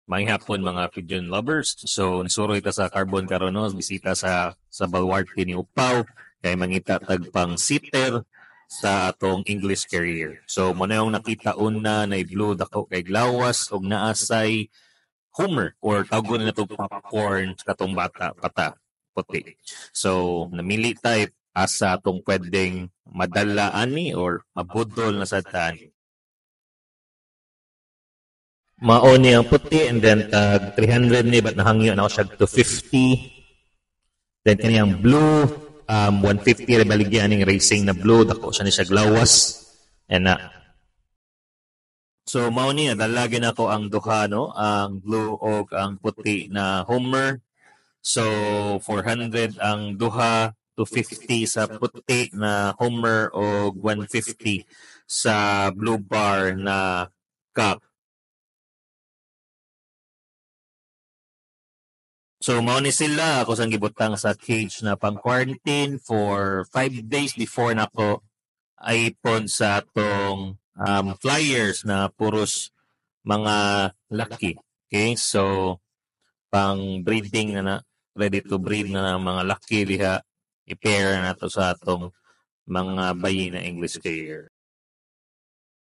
May hapon mga pigeon lovers. So nisuroy ta sa carbon karon no, bisita sa Baluarte ni Upaw kay mangita tagpang sitter sa atong English career. So mo na yung nakita una na blue dako kay glawas og naasay Homer or tawgon na to popcorn sa katong bata pata puti. So namili tayo asa atong pwedeng madala ani or mabudol na sa tani. Mao ni ang puti and then tag 300 ni but nahangyo na ako siya to 50. Then kaniyang blue 150 ra baligyan ning racing na blue dako siya ni siya glawas and na so mao ni dalagin ako ang duha no ang blue og ang puti na Homer. So 400 ang duha, 250 sa puti na Homer o 150 sa blue bar na cup. So mao ni sila ako sang gibutang sa cage na pang quarantine for 5 days before nako ipon sa atong flyers na puros mga laki. Okay? So pang breeding na ready to breed na ng mga laki diha i-pair na to sa atong mga bayi na English career.